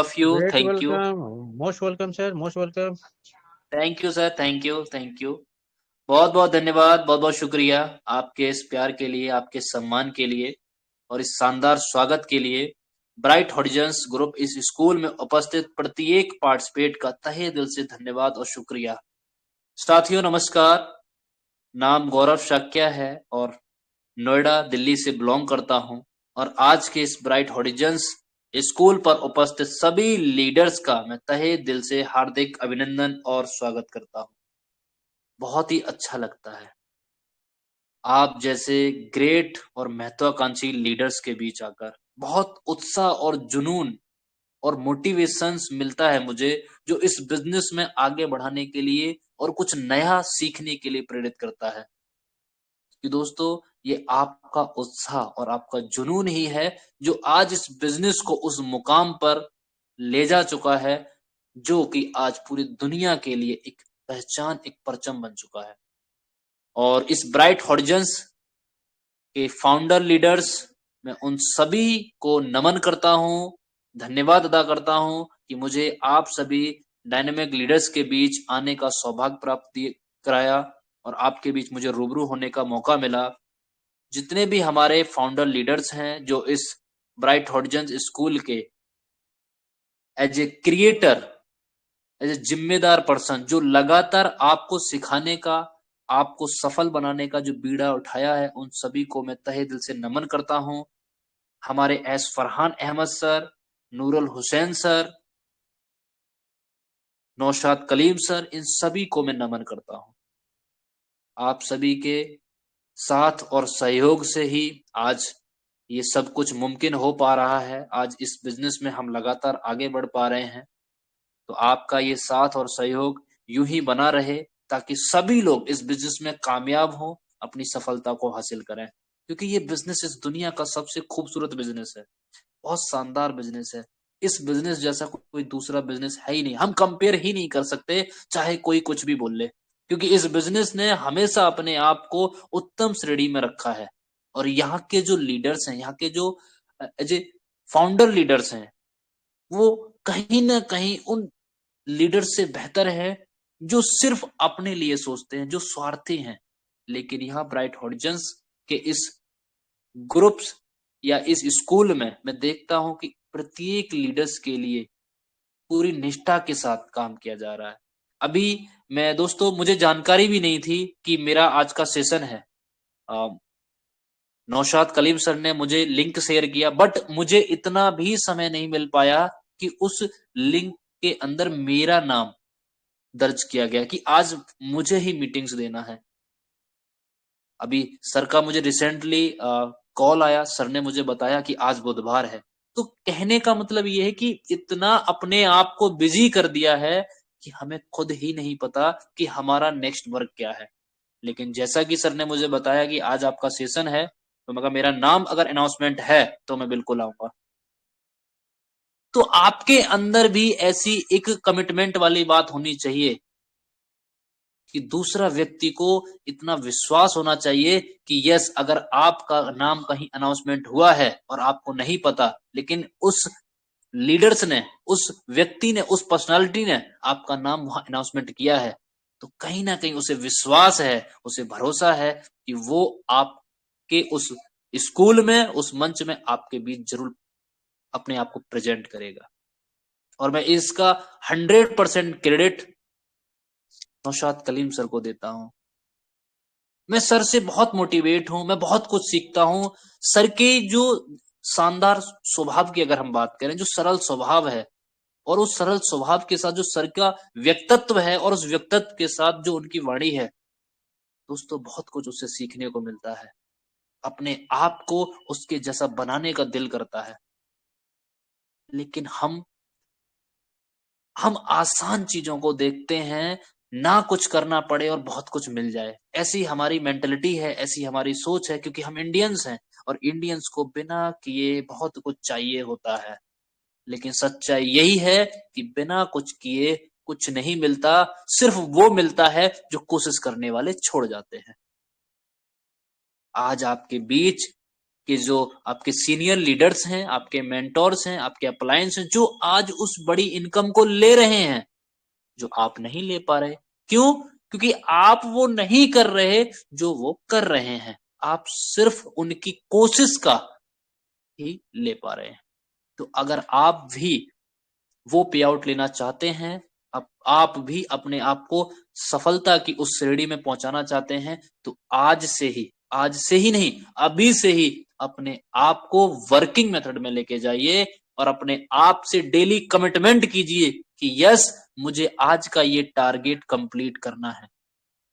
of you. Great Thank you. welcome. Most welcome, sir. Most welcome. Thank you sir, thank you, thank you. बहुत बहुत धन्यवाद, बहुत बहुत शुक्रिया आपके इस प्यार के लिए, आपके सम्मान के लिए और इस शानदार स्वागत के लिए। ब्राइट हॉरिजॉन्स ग्रुप इस स्कूल में उपस्थित प्रत्येक पार्टिसिपेट का तहे दिल से धन्यवाद और शुक्रिया। साथियों नमस्कार, नाम गौरव शाक्या है और नोएडा दिल्ली से बिलोंग करता हूं और आज के इस ब्राइट हॉरिजॉन्स स्कूल पर उपस्थित सभी लीडर्स का मैं तहे दिल से हार्दिक अभिनंदन और स्वागत करता हूं। बहुत ही अच्छा लगता है आप जैसे ग्रेट और महत्वाकांक्षी लीडर्स के बीच आकर। बहुत उत्साह और जुनून और मोटिवेशंस मिलता है मुझे, जो इस बिजनेस में आगे बढ़ाने के लिए और कुछ नया सीखने के लिए प्रेरित करता है। कि दोस्तों, ये आपका उत्साह और आपका जुनून ही है जो आज इस बिजनेस को उस मुकाम पर ले जा चुका है, जो कि आज पूरी दुनिया के लिए एक पहचान, एक परचम बन चुका है। और इस ब्राइट हॉरिजॉन्स के फाउंडर लीडर्स, मैं उन सभी को नमन करता हूं, धन्यवाद अदा करता हूं कि मुझे आप सभी डायनेमिक लीडर्स के बीच आने का सौभाग्य प्राप्त कराया और आपके बीच मुझे रूबरू होने का मौका मिला। जितने भी हमारे फाउंडर लीडर्स हैं जो इस ब्राइट हॉरिजॉन्स स्कूल के as a creator, as a जिम्मेदार पर्सन, जो लगातार आपको सिखाने का, आपको सफल बनाने का जो बीड़ा उठाया है, उन सभी को मैं तहे दिल से नमन करता हूं। हमारे S Farhan Ahmad sir, Noorul Hussain sir, Naushad Kaleem sir, इन सभी को मैं नमन करता हूं। आप सभी के साथ और सहयोग से ही आज ये सब कुछ मुमकिन हो पा रहा है। आज इस बिजनेस में हम लगातार आगे बढ़ पा रहे हैं। तो आपका ये साथ और सहयोग यूं ही बना रहे ताकि सभी लोग इस बिजनेस में कामयाब हों, अपनी सफलता को हासिल करें। क्योंकि ये बिजनेस इस दुनिया का सबसे खूबसूरत बिजनेस है, बहुत शानदार बिजनेस है। इस बिजनेस जैसा कोई दूसरा बिजनेस है ही नहीं, हम कंपेयर ही नहीं कर सकते, चाहे कोई कुछ भी बोल ले। क्योंकि इस बिजनेस ने हमेशा अपने आप को उत्तम श्रेणी में रखा है। और यहाँ के जो लीडर्स हैं, यहाँ के जो फाउंडर लीडर्स हैं, वो कहीं ना कहीं उन लीडर से बेहतर है जो सिर्फ अपने लिए सोचते हैं, जो स्वार्थी हैं। लेकिन यहाँ ब्राइट हॉरिजॉन्स के इस ग्रुप्स या इस स्कूल में मैं देखता हूं कि प्रत्येक लीडर्स के लिए पूरी निष्ठा के साथ काम किया जा रहा है। अभी मैं दोस्तों, मुझे जानकारी भी नहीं थी कि मेरा आज का सेशन है। नौशाद कलीम सर ने मुझे लिंक शेयर किया, बट मुझे इतना भी समय नहीं मिल पाया कि उस लिंक के अंदर मेरा नाम दर्ज किया गया कि आज मुझे ही मीटिंग्स देना है। अभी सर का मुझे रिसेंटली कॉल आया, सर ने मुझे बताया कि आज बुधवार है। तो कहने का मतलब ये है कि इतना अपने आप को बिजी कर दिया है कि हमें खुद ही नहीं पता कि हमारा नेक्स्ट वर्क क्या है। लेकिन जैसा कि सर ने मुझे बताया कि आज आपका सेशन है, तो मगर मेरा नाम अगर अनाउंसमेंट है तो मैं बिल्कुल आऊंगा। तो आपके अंदर भी ऐसी एक कमिटमेंट वाली बात होनी चाहिए कि दूसरा व्यक्ति को इतना विश्वास होना चाहिए कि यस, अगर आपका नाम कहीं अनाउंसमेंट हुआ है और आपको नहीं पता, लेकिन उस लीडर्स ने, उस व्यक्ति ने, उस पर्सनालिटी ने आपका नाम वहां अनाउंसमेंट किया है, तो कहीं ना कहीं उसे विश्वास है, उसे भरोसा है कि वो आपके उस स्कूल में, उस मंच में आपके बीच जरूर अपने आप को प्रेजेंट करेगा। और मैं इसका 100% क्रेडिट नौशाद कलीम सर को देता हूं। मैं सर से बहुत मोटिवेट हूं, मैं बहुत कुछ सीखता हूं। सर के जो शानदार स्वभाव की अगर हम बात करें, जो सरल स्वभाव है, और उस सरल स्वभाव के साथ जो सर का व्यक्तित्व है, और उस व्यक्तित्व के साथ जो उनकी वाणी है, दोस्तों बहुत कुछ उससे सीखने को मिलता है। अपने आप को उसके जैसा बनाने का दिल करता है। लेकिन हम आसान चीजों को देखते हैं, ना कुछ करना पड़े और बहुत कुछ मिल जाए। ऐसी हमारी मेंटलिटी है, ऐसी हमारी सोच है, क्योंकि हम इंडियंस हैं और इंडियंस को बिना किए बहुत कुछ चाहिए होता है। लेकिन सच्चाई यही है कि बिना कुछ किए कुछ नहीं मिलता, सिर्फ वो मिलता है जो कोशिश करने वाले छोड़ जाते हैं। आज आपके बीच कि जो आपके सीनियर लीडर्स हैं, आपके मेंटोर्स हैं, आपके अपलायंस हैं, जो आज उस बड़ी इनकम को ले रहे हैं जो आप नहीं ले पा रहे। क्यों? क्योंकि आप वो नहीं कर रहे जो वो कर रहे हैं। आप सिर्फ उनकी कोशिश का ही ले पा रहे हैं। तो अगर आप भी वो पे आउट लेना चाहते हैं, आप भी अपने आप को सफलता की उस श्रेणी में पहुंचाना चाहते हैं, तो आज से ही नहीं, अभी से ही अपने आप को वर्किंग मेथड में लेके जाइए और अपने आप से डेली कमिटमेंट कीजिए कि यस, मुझे आज का ये टारगेट कंप्लीट करना है।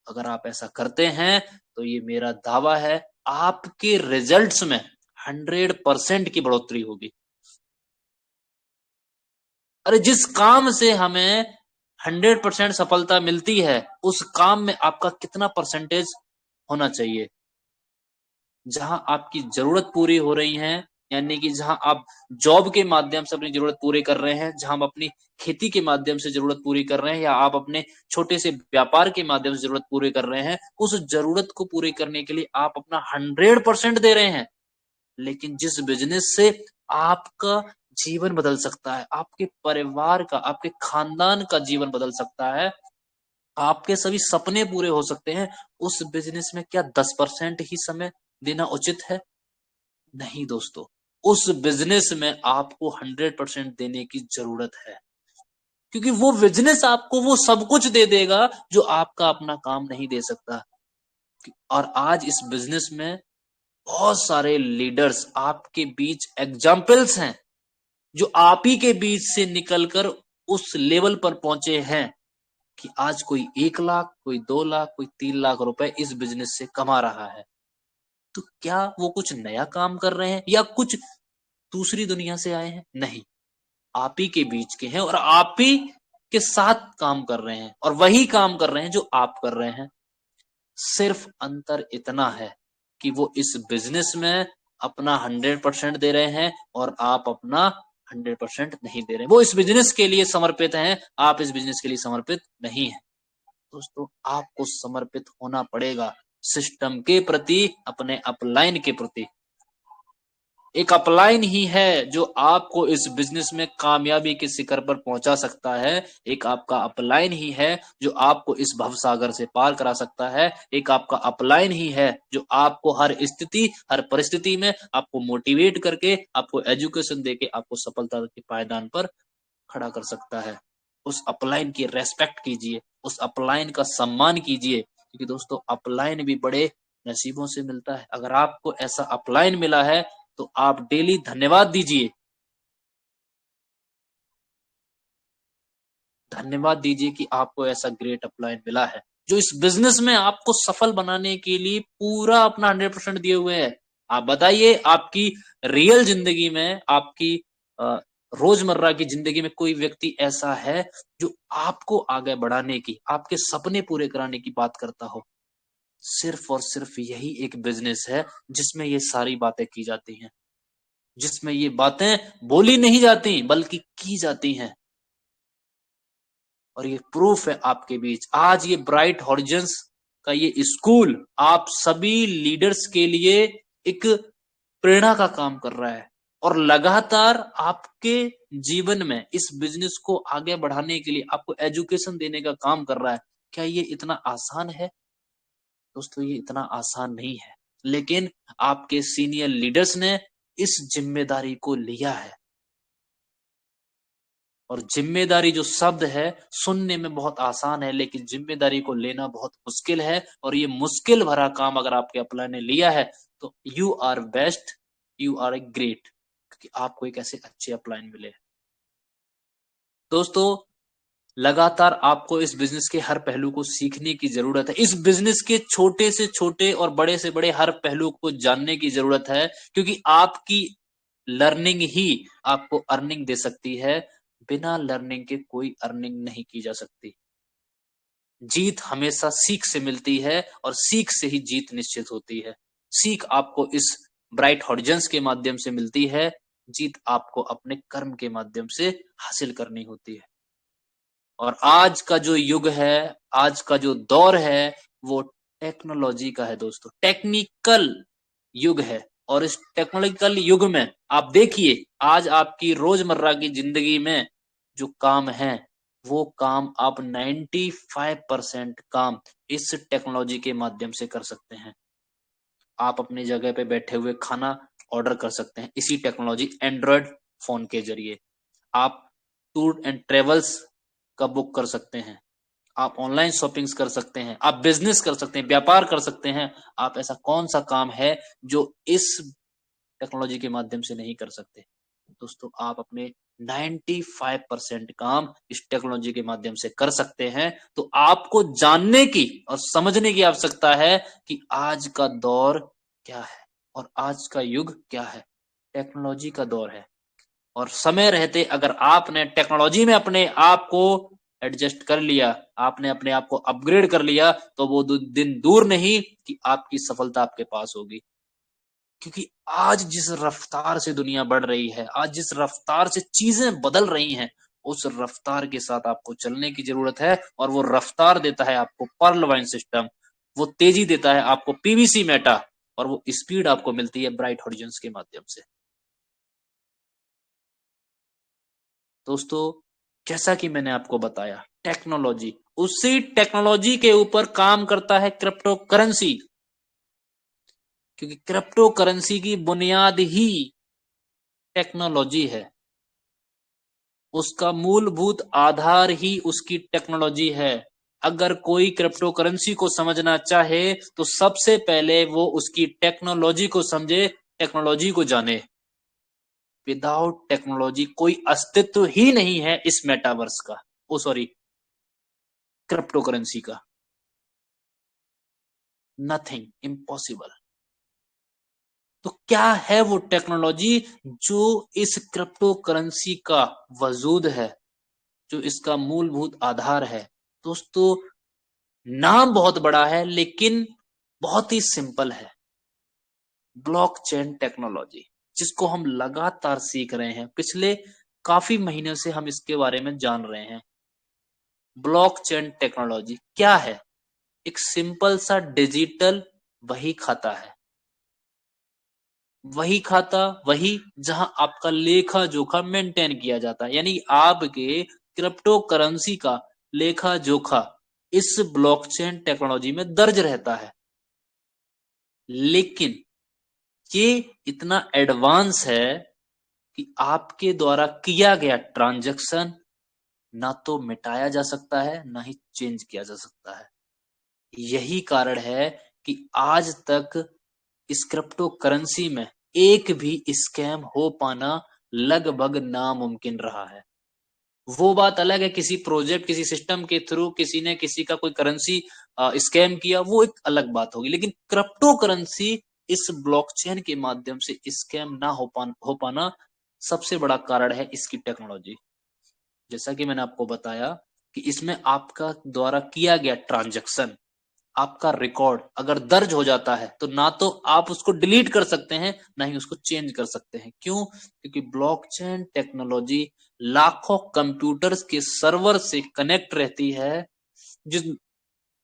अगर आप ऐसा करते हैं तो ये मेरा दावा है, आपके रिजल्ट्स में 100% की बढ़ोतरी होगी। अरे जिस काम से हमें 100% सफलता मिलती है, उस काम में आपका कितना परसेंटेज होना चाहिए? जहां आपकी जरूरत पूरी हो रही है, यानी कि जहां आप जॉब के माध्यम से अपनी जरूरत पूरी कर रहे हैं, जहां आप अपनी खेती के माध्यम से जरूरत पूरी कर रहे हैं, या आप अपने छोटे से व्यापार के माध्यम से जरूरत पूरी कर रहे हैं, उस जरूरत को पूरी करने के लिए आप अपना 100% दे रहे हैं। लेकिन जिस बिजनेस से आपका जीवन बदल सकता है, आपके परिवार का, आपके खानदान का जीवन बदल सकता है, आपके सभी सपने पूरे हो सकते हैं, उस बिजनेस में क्या 10% ही समय देना उचित है? नहीं दोस्तों, उस बिजनेस में आपको 100% देने की जरूरत है, क्योंकि वो बिजनेस आपको वो सब कुछ दे देगा जो आपका अपना काम नहीं दे सकता। और आज इस बिजनेस में बहुत सारे लीडर्स आपके बीच एग्जाम्पल्स हैं, जो आप ही के बीच से निकलकर उस लेवल पर पहुंचे हैं कि आज कोई 1 लाख, कोई 2 लाख, कोई 3 लाख रुपए इस बिजनेस से कमा रहा है। तो क्या वो कुछ नया काम कर रहे हैं या कुछ दूसरी दुनिया से आए हैं? नहीं, आप ही के बीच के हैं और आप ही के साथ काम कर रहे हैं और वही काम कर रहे हैं जो आप कर रहे हैं। सिर्फ अंतर इतना है कि वो इस बिजनेस में अपना 100% दे रहे हैं और आप अपना 100% नहीं दे रहे। वो इस बिजनेस के लिए समर्पित हैं, आप इस बिजनेस के लिए समर्पित नहीं है। दोस्तों, आपको समर्पित होना पड़ेगा सिस्टम के प्रति, अपने अपलाइन के प्रति। एक अपलाइन ही है जो आपको इस बिजनेस में कामयाबी के शिखर पर पहुंचा सकता है। एक आपका अपलाइन ही है जो आपको इस भवसागर से पार करा सकता है। एक आपका अपलाइन ही है जो आपको हर स्थिति, हर परिस्थिति में आपको मोटिवेट करके, आपको एजुकेशन देके, आपको सफलता के पायदान पर खड़ा कर सकता है। उस अपलाइन की रेस्पेक्ट कीजिए, उस अपलाइन का सम्मान कीजिए, क्योंकि दोस्तों अपलाइन भी बड़े नसीबों से मिलता है। अगर आपको ऐसा अपलाइन मिला है तो आप डेली धन्यवाद दीजिए। धन्यवाद दीजिए कि आपको ऐसा ग्रेट अपलाइन मिला है जो इस बिजनेस में आपको सफल बनाने के लिए पूरा अपना 100% दिए हुए है। आप बताइए, आपकी रियल जिंदगी में, आपकी रोजमर्रा की जिंदगी में कोई व्यक्ति ऐसा है जो आपको आगे बढ़ाने की, आपके सपने पूरे कराने की बात करता हो? सिर्फ और सिर्फ यही एक बिजनेस है जिसमें ये सारी बातें की जाती हैं, जिसमें ये बातें बोली नहीं जाती बल्कि की जाती हैं। और ये प्रूफ है आपके बीच। आज ये ब्राइट हॉरिजन्स का ये स्कूल आप सभी लीडर्स के लिए एक प्रेरणा का काम कर रहा है और लगातार आपके जीवन में इस बिजनेस को आगे बढ़ाने के लिए आपको एजुकेशन देने का काम कर रहा है। क्या ये इतना आसान है? दोस्तों, ये इतना आसान नहीं है, लेकिन आपके सीनियर लीडर्स ने इस जिम्मेदारी को लिया है। और जिम्मेदारी जो शब्द है सुनने में बहुत आसान है, लेकिन जिम्मेदारी को लेना बहुत मुश्किल है। और ये मुश्किल भरा काम अगर आपके अपलाइन ने लिया है तो you are best, you are a great, क्योंकि आपको एक ऐसे अच्छे अपलाइन मिले। दोस्तों, लगातार आपको इस बिजनेस के हर पहलू को सीखने की जरूरत है। इस बिजनेस के छोटे से छोटे और बड़े से बड़े हर पहलू को जानने की जरूरत है, क्योंकि आपकी लर्निंग ही आपको अर्निंग दे सकती है। बिना लर्निंग के कोई अर्निंग नहीं की जा सकती। जीत हमेशा सीख से मिलती है और सीख से ही जीत निश्चित होती है। सीख आपको इस ब्राइट हॉरिजन्स के माध्यम से मिलती है, जीत आपको अपने कर्म के माध्यम से हासिल करनी होती है। और आज का जो युग है, आज का जो दौर है, वो टेक्नोलॉजी का है दोस्तों। टेक्निकल युग है और इस टेक्नोलॉजिकल युग में आप देखिए आज आपकी रोजमर्रा की जिंदगी में जो काम है वो काम आप 95% काम इस टेक्नोलॉजी के माध्यम से कर सकते हैं। आप अपनी जगह पे बैठे हुए खाना ऑर्डर कर सकते हैं इसी टेक्नोलॉजी एंड्रॉयड फोन के जरिए। आप टूर एंड ट्रेवल्स का बुक कर सकते हैं, आप ऑनलाइन शॉपिंग्स कर सकते हैं, आप बिजनेस कर सकते हैं, व्यापार कर सकते हैं। आप ऐसा कौन सा काम है जो इस टेक्नोलॉजी के माध्यम से नहीं कर सकते? दोस्तों आप अपने 95% काम इस टेक्नोलॉजी के माध्यम से कर सकते हैं। तो आपको जानने की और समझने की आवश्यकता है कि आज का दौर क्या है और आज का युग क्या है। टेक्नोलॉजी का दौर है और समय रहते अगर आपने टेक्नोलॉजी में अपने आप को एडजस्ट कर लिया, आपने अपने आप को अपग्रेड कर लिया, तो वो दिन दूर नहीं कि आपकी सफलता आपके पास होगी। क्योंकि आज जिस रफ्तार से दुनिया बढ़ रही है, आज जिस रफ्तार से चीजें बदल रही हैं, उस रफ्तार के साथ आपको चलने की जरूरत है। और वो रफ्तार देता है आपको पर्ल वाइन सिस्टम, वो तेजी देता है आपको पीवीसी मेटा, और वो स्पीड आपको मिलती है ब्राइट हॉरिजॉन्स के माध्यम से। दोस्तों जैसा कि मैंने आपको बताया टेक्नोलॉजी, उसी टेक्नोलॉजी के ऊपर काम करता है क्रिप्टो करेंसी, क्योंकि क्रिप्टो करेंसी की बुनियाद ही टेक्नोलॉजी है, उसका मूलभूत आधार ही उसकी टेक्नोलॉजी है। अगर कोई क्रिप्टो करेंसी को समझना चाहे तो सबसे पहले वो उसकी टेक्नोलॉजी को समझे, टेक्नोलॉजी को जाने। विदाउट टेक्नोलॉजी कोई अस्तित्व ही नहीं है इस मेटावर्स का, ओ सॉरी क्रिप्टो करेंसी का। Nothing, impossible. तो क्या है वो टेक्नोलॉजी जो इस क्रिप्टो करेंसी का वजूद है, जो इसका मूलभूत आधार है? दोस्तों नाम बहुत बड़ा है लेकिन बहुत ही सिंपल है। ब्लॉकचेन टेक्नोलॉजी, जिसको हम लगातार सीख रहे हैं, पिछले काफी महीनों से हम इसके बारे में जान रहे हैं। ब्लॉकचेन टेक्नोलॉजी क्या है? एक सिंपल सा डिजिटल वही खाता है, वही खाता, वही जहां आपका लेखा जोखा मेंटेन किया जाता है। यानी आपके क्रिप्टो करेंसी का लेखा जोखा इस ब्लॉकचेन टेक्नोलॉजी में दर्ज रहता है। लेकिन ये इतना एडवांस है कि आपके द्वारा किया गया ट्रांजैक्शन ना तो मिटाया जा सकता है ना ही चेंज किया जा सकता है। यही कारण है कि आज तक इस क्रिप्टो करेंसी में एक भी स्कैम हो पाना लगभग नामुमकिन रहा है। वो बात अलग है, किसी प्रोजेक्ट किसी सिस्टम के थ्रू किसी ने किसी का कोई करेंसी स्कैम किया, वो एक अलग बात होगी। लेकिन क्रिप्टो करेंसी इस ब्लॉकचेन के माध्यम से स्कैम ना हो पाना सबसे बड़ा कारण है इसकी टेक्नोलॉजी। जैसा कि मैंने आपको बताया कि इसमें आपका द्वारा किया गया ट्रांजैक्शन, आपका रिकॉर्ड अगर दर्ज हो जाता है तो ना तो आप उसको डिलीट कर सकते हैं ना ही उसको चेंज कर सकते हैं। क्यों? क्योंकि ब्लॉकचेन टेक्नोलॉजी लाखों कंप्यूटर्स के सर्वर से कनेक्ट रहती है, जिस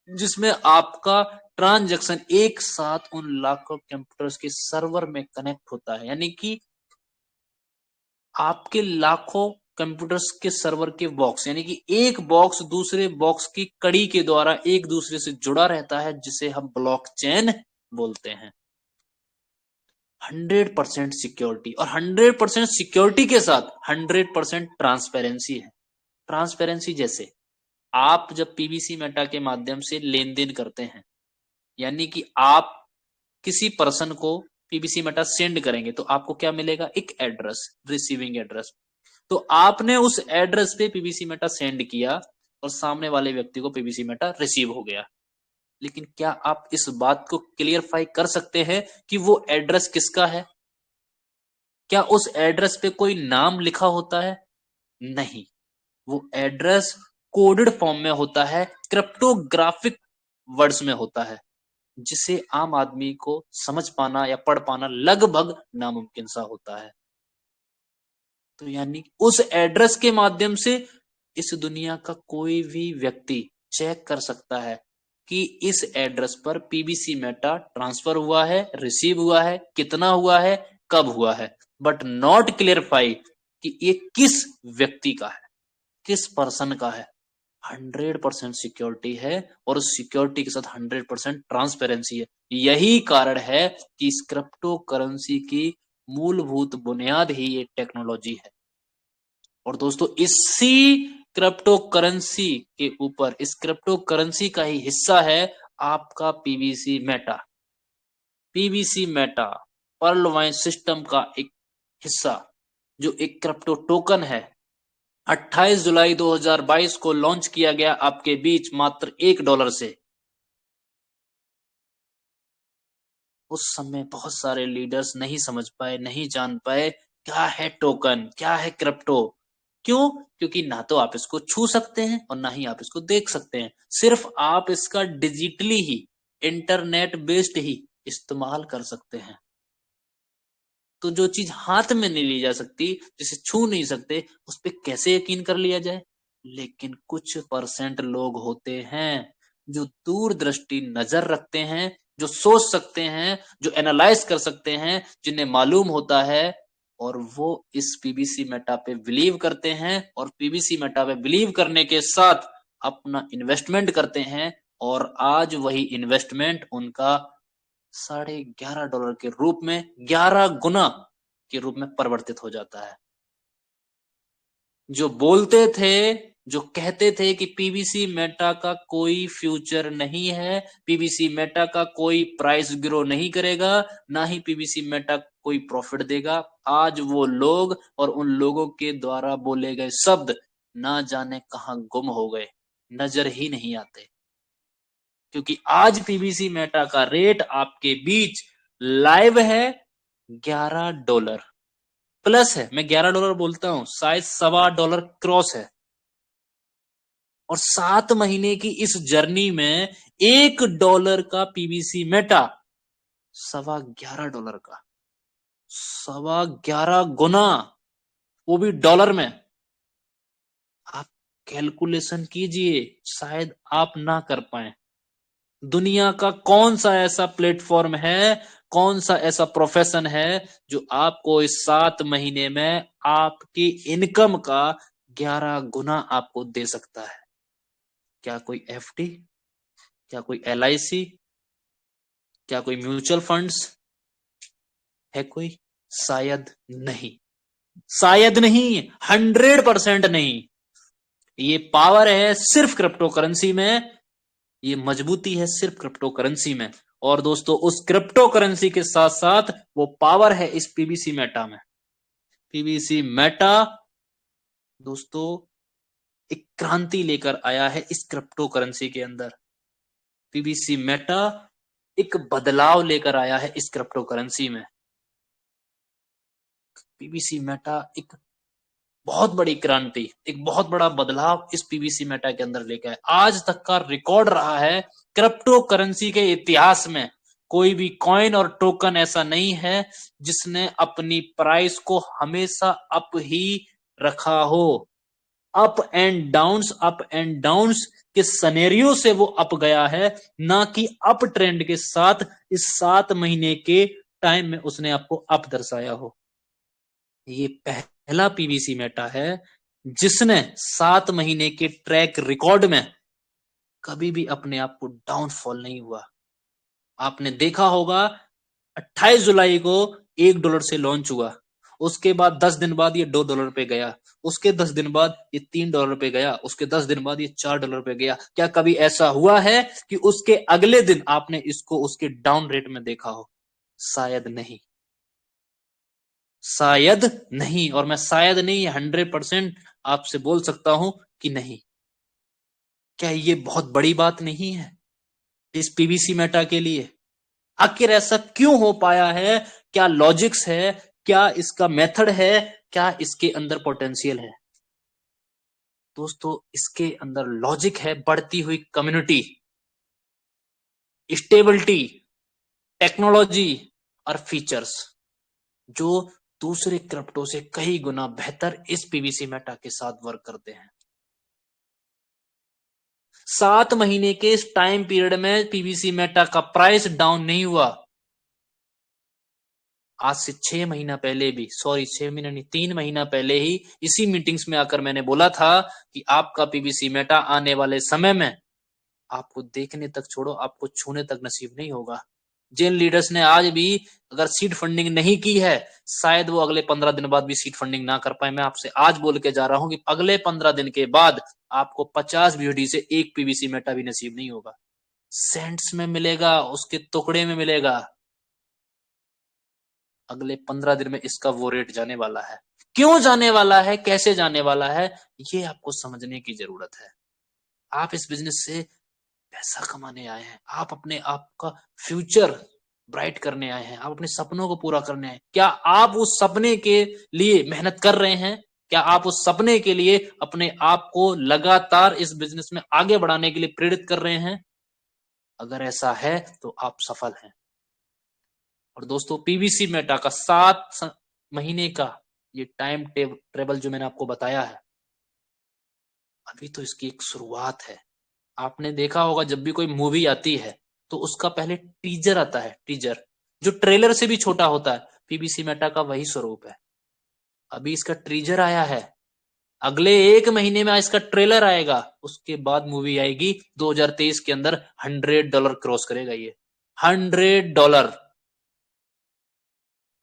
जिसमें आपका ट्रांजैक्शन एक साथ उन लाखों कंप्यूटर्स के सर्वर में कनेक्ट होता है। यानी कि आपके लाखों कंप्यूटर्स के सर्वर के बॉक्स, यानी कि एक बॉक्स दूसरे बॉक्स की कड़ी के द्वारा एक दूसरे से जुड़ा रहता है, जिसे हम ब्लॉकचेन बोलते हैं। 100% सिक्योरिटी, और 100% सिक्योरिटी के साथ 100% ट्रांसपेरेंसी है। ट्रांसपेरेंसी जैसे आप जब पीवीसी मेटा के माध्यम से लेन देन करते हैं, यानी कि आप किसी पर्सन को पीवीसी मेटा सेंड करेंगे तो आपको क्या मिलेगा? एक एड्रेस, रिसीविंग एड्रेस। तो आपने उस एड्रेस पे पीवीसी मेटा सेंड किया और सामने वाले व्यक्ति को पीवीसी मेटा रिसीव हो गया। लेकिन क्या आप इस बात को क्लियरफाई कर सकते हैं कि वो एड्रेस किसका है? क्या उस एड्रेस पे कोई नाम लिखा होता है? नहीं, वो एड्रेस कोडेड फॉर्म में होता है, क्रिप्टोग्राफिक वर्ड्स में होता है, जिसे आम आदमी को समझ पाना या पढ़ पाना लगभग नामुमकिन सा होता है। तो यानी उस एड्रेस के माध्यम से इस दुनिया का कोई भी व्यक्ति चेक कर सकता है कि इस एड्रेस पर पीबीसी मेटा ट्रांसफर हुआ है, रिसीव हुआ है, कितना हुआ है, कब हुआ है, बट नॉट क्लियरफाई कि ये किस व्यक्ति का है, किस पर्सन का है। 100% सिक्योरिटी है और उस सिक्योरिटी के साथ 100% ट्रांसपेरेंसी है। यही कारण है कि इस क्रिप्टो करेंसी की मूलभूत बुनियाद ही ये टेक्नोलॉजी है। और दोस्तों इसी क्रिप्टो करेंसी के ऊपर, इस क्रिप्टो करेंसी का ही हिस्सा है आपका PBC Meta. PBC Meta Pearl Vine system का एक हिस्सा, जो एक क्रिप्टो टोकन है, 28 जुलाई 2022 को लॉन्च किया गया आपके बीच मात्र $1 से। उस समय बहुत सारे लीडर्स नहीं समझ पाए, नहीं जान पाए क्या है टोकन, क्या है क्रिप्टो। क्यों? क्योंकि ना तो आप इसको छू सकते हैं और ना ही आप इसको देख सकते हैं। सिर्फ आप इसका डिजिटली ही, इंटरनेट बेस्ड ही इस्तेमाल कर सकते हैं। तो जो चीज हाथ में नहीं ली जा सकती, जिसे छू नहीं सकते, उस पर कैसे यकीन कर लिया जाए। लेकिन कुछ परसेंट लोग होते हैं जो दूरदृष्टि नजर रखते हैं, जो सोच सकते हैं, जो एनालाइज कर सकते हैं, जिन्हें मालूम होता है, और वो इस पीबीसी मेटा पे बिलीव करते हैं और पीबीसी मेटा पे बिलीव करने के साथ अपना इन्वेस्टमेंट करते हैं। और आज वही इन्वेस्टमेंट उनका $11.5 के रूप में, 11 गुना के रूप में परिवर्तित हो जाता है। जो बोलते थे, जो कहते थे कि पीबीसी मेटा का कोई फ्यूचर नहीं है, पीबीसी मेटा का कोई प्राइस ग्रो नहीं करेगा, ना ही पीबीसी मेटा कोई प्रॉफिट देगा, आज वो लोग और उन लोगों के द्वारा बोले गए शब्द ना जाने कहां गुम हो गए, नजर ही नहीं आते। क्योंकि आज पीबीसी मेटा का रेट आपके बीच लाइव है $11 प्लस है। मैं $11 बोलता हूं, शायद $1.25 क्रॉस है। और 7 महीने की इस जर्नी में $1 का पीबीसी मेटा $11.25 का, 11.25 गुना, वो भी डॉलर में। आप कैलकुलेशन कीजिए, शायद आप ना कर पाए। दुनिया का कौन सा ऐसा प्लेटफॉर्म है, कौन सा ऐसा प्रोफेशन है जो आपको इस 7 महीने में आपकी इनकम का 11 गुना आपको दे सकता है? क्या कोई एफडी? क्या कोई एलआईसी? क्या कोई म्यूचुअल फंड्स है कोई? शायद नहीं, शायद नहीं, 100% नहीं। ये पावर है सिर्फ क्रिप्टो करेंसी में, ये मजबूती है सिर्फ क्रिप्टो करेंसी में। और दोस्तों उस क्रिप्टो करेंसी के साथ साथ वो पावर है इस पीबीसी मेटा में। पीबीसी मेटा दोस्तों एक क्रांति लेकर आया है इस क्रिप्टो करेंसी के अंदर। पीबीसी मेटा एक बदलाव लेकर आया है इस क्रिप्टो करेंसी में। पीबीसी मेटा एक बहुत बड़ी क्रांति, एक बहुत बड़ा बदलाव इस पीबीसी मेटा के अंदर लेकर आया। आज तक का रिकॉर्ड रहा है क्रिप्टो करेंसी के इतिहास में, कोई भी कॉइन और टोकन ऐसा नहीं है जिसने अपनी प्राइस को हमेशा अप ही रखा हो। Up and downs, up and downs के सनेरियो से वो अप गया है, ना कि अप ट्रेंड के साथ इस 7 महीने के टाइम में उसने आपको अप दर्शाया हो। ये पहला पीबीसी मेटा है जिसने 7 महीने के ट्रैक रिकॉर्ड में कभी भी अपने आप को डाउनफॉल नहीं हुआ। आपने देखा होगा 28 जुलाई को $1 से लॉन्च हुआ, उसके बाद 10 दिन बाद ये $2 पे गया, उसके 10 दिन बाद ये $3 पे गया, उसके 10 दिन बाद ये $4 पे गया। क्या कभी ऐसा हुआ है कि उसके अगले दिन आपने इसको उसके डाउन रेट में देखा हो? शायद नहीं, शायद नहीं। और मैं शायद नहीं, 100% आपसे बोल सकता हूं कि नहीं। क्या ये बहुत बड़ी बात नहीं है इस पीबीसी मेटा के लिए? आखिर ऐसा क्यों हो पाया है? क्या लॉजिक्स है? क्या इसका मेथड है? क्या इसके अंदर पोटेंशियल है? दोस्तों इसके अंदर लॉजिक है बढ़ती हुई कम्युनिटी, स्टेबिलिटी, टेक्नोलॉजी और फीचर्स, जो दूसरे क्रिप्टो से कई गुना बेहतर इस पीबीसी मेटा के साथ वर्क करते हैं। 7 महीने के इस टाइम पीरियड में पीवीसी मेटा का प्राइस डाउन नहीं हुआ। आज से 6 महीना पहले भी, सॉरी 6 महीना नहीं, 3 महीना पहले ही इसी मीटिंग्स में आकर मैंने बोला था कि आपका पीवीसी मेटा आने वाले समय में आपको देखने तक छोड़ो, आपको छूने तक नसीब नहीं होगा। जिन लीडर्स ने आज भी अगर सीड फंडिंग नहीं की है, शायद वो अगले 15 दिन बाद भी सीड फंडिंग ना कर पाए। मैं आपसे आज बोल के जा रहा हूं कि अगले 15 दिन के बाद आपको 50 बीओडी से एक पीवीसी मेटा भी नसीब नहीं होगा। सेंट्स में मिलेगा, उसके टुकड़े में मिलेगा। अगले 15 दिन में इसका वो रेट जाने वाला है। क्यों जाने वाला है, कैसे जाने वाला है, ये आपको समझने की जरूरत है। आप इस बिजनेस से पैसा कमाने आए हैं, आप अपने आप का फ्यूचर ब्राइट करने आए हैं, आप अपने सपनों को पूरा करने आए हैं। क्या आप उस सपने के लिए मेहनत कर रहे हैं? क्या आप उस सपने के लिए अपने आप को लगातार इस बिजनेस में आगे बढ़ाने के लिए प्रेरित कर रहे हैं? अगर ऐसा है तो आप सफल हैं। और दोस्तों, पीवीसी मेटा का 7 महीने का ये टाइम ट्रेबल जो मैंने आपको बताया है, अभी तो इसकी एक शुरुआत है। आपने देखा होगा जब भी कोई मूवी आती है तो उसका पहले टीजर आता है, टीजर जो ट्रेलर से भी छोटा होता है। पीवीसी मेटा का वही स्वरूप है। अभी इसका टीजर आया है, अगले 1 महीने में इसका ट्रेलर आएगा, उसके बाद मूवी आएगी। 2023 के अंदर $100 क्रॉस करेगा ये, $100।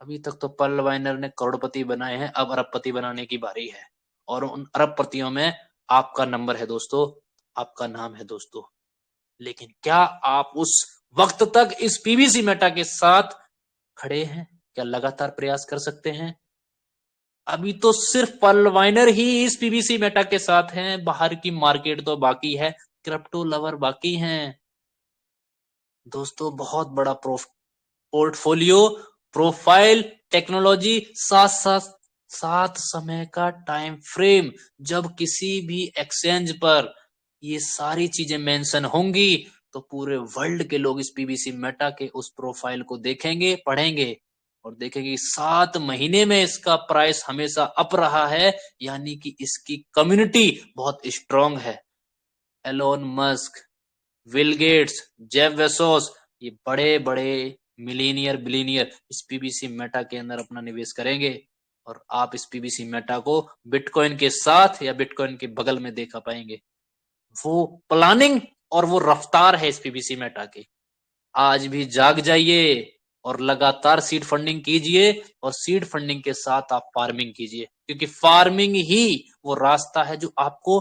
अभी तक तो पर्ल वाइनर ने करोड़पति बनाए हैं, अब अरबपति बनाने की बारी है। और उन अरबपतियों में आपका नंबर है दोस्तों, आपका नाम है दोस्तों। लेकिन क्या आप उस वक्त तक इस पीवीसी मेटा के साथ खड़े हैं? क्या लगातार प्रयास कर सकते हैं? अभी तो सिर्फ पर्ल वाइनर ही इस पीवीसी मेटा के साथ हैं, बाहर की मार्केट तो बाकी है, क्रिप्टो लवर बाकी हैं। दोस्तों, बहुत बड़ा पोर्टफोलियो, प्रोफाइल, टेक्नोलॉजी, साथ साथ साथ समय का टाइम फ्रेम। जब किसी भी एक्सचेंज पर ये सारी चीजें मेंशन होंगी तो पूरे वर्ल्ड के लोग इस पीवीसी मेटा के उस प्रोफाइल को देखेंगे, पढ़ेंगे और देखेंगे 7 महीने में इसका प्राइस हमेशा अप रहा है, यानी कि इसकी कम्युनिटी बहुत स्ट्रांग है। Elon Musk, Bill Gates, Jeff Bezos, ये बड़े बड़े मिलीनियर बिलीनियर इस पीवीसी मेटा के अंदर अपना निवेश करेंगे। और आप इस पीवीसी मेटा को बिटकॉइन के साथ या बिटकॉइन के बगल में देखा पाएंगे। वो प्लानिंग और वो रफ्तार है इस पीवीसी मेटा की। आज भी जाग जाइए और लगातार सीड फंडिंग कीजिए, और सीड फंडिंग के साथ आप फार्मिंग कीजिए, क्योंकि फार्मिंग ही वो रास्ता है जो आपको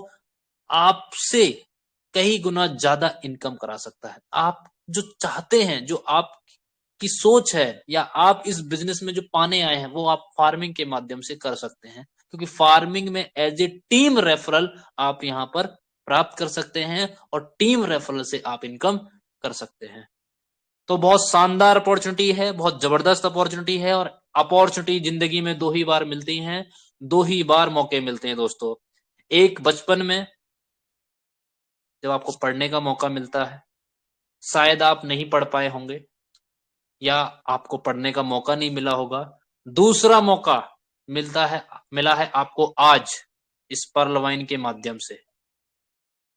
आपसे कई गुना ज्यादा इनकम करा सकता है। आप जो चाहते हैं, जो आप की सोच है, या आप इस बिजनेस में जो पाने आए हैं, वो आप फार्मिंग के माध्यम से कर सकते हैं। क्योंकि फार्मिंग में एज ए टीम रेफरल आप यहां पर प्राप्त कर सकते हैं, और टीम रेफरल से आप इनकम कर सकते हैं। तो बहुत शानदार अपॉर्चुनिटी है, बहुत जबरदस्त अपॉर्चुनिटी है। और अपॉर्चुनिटी जिंदगी में दो ही बार मिलती हैं, दो ही बार मौके मिलते हैं दोस्तों। एक बचपन में जब आपको पढ़ने का मौका मिलता है, शायद आप नहीं पढ़ पाए होंगे या आपको पढ़ने का मौका नहीं मिला होगा। दूसरा मौका मिला है आपको आज इस पर्ल वाइन के माध्यम से।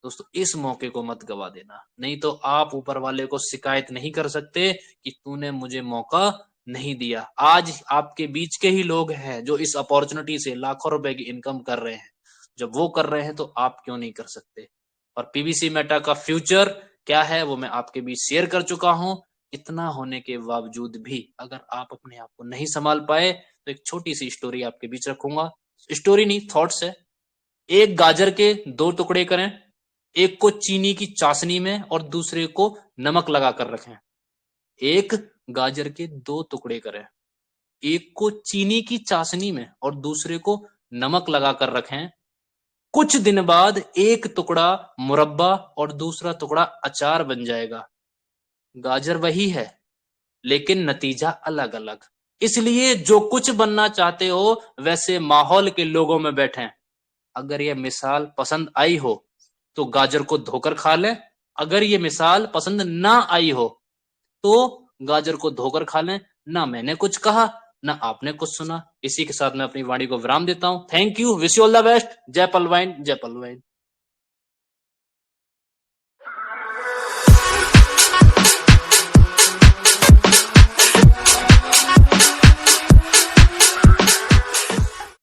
दोस्तों, इस मौके को मत गवा देना, नहीं तो आप ऊपर वाले को शिकायत नहीं कर सकते कि तूने मुझे मौका नहीं दिया। आज आपके बीच के ही लोग हैं जो इस अपॉर्चुनिटी से लाखों रुपए की इनकम कर रहे हैं। जब वो कर रहे हैं तो आप क्यों नहीं कर सकते? और पीवीसी मेटा का फ्यूचर क्या है वो मैं आपके बीच शेयर कर चुका हूं। इतना होने के बावजूद भी अगर आप अपने आप को नहीं संभाल पाए तो एक छोटी सी स्टोरी आपके बीच रखूंगा। स्टोरी नहीं, थॉट्स है। एक गाजर के 2 टुकड़े करें, एक को चीनी की चाशनी में और दूसरे को नमक लगा कर रखें। एक गाजर के 2 टुकड़े करें, एक को चीनी की चाशनी में और दूसरे को नमक लगा कर रखें। कुछ दिन बाद एक टुकड़ा मुरब्बा और दूसरा टुकड़ा अचार बन जाएगा। गाजर वही है लेकिन नतीजा अलग अलग। इसलिए जो कुछ बनना चाहते हो वैसे माहौल के लोगों में बैठें। अगर यह मिसाल पसंद आई हो तो गाजर को धोकर खा लें, अगर ये मिसाल पसंद ना आई हो तो गाजर को धोकर खा लें। ना मैंने कुछ कहा ना आपने कुछ सुना। इसी के साथ मैं अपनी वाणी को विराम देता हूं। Thank you, wish you all the best. जय पलवाइन, जय पलवाइन।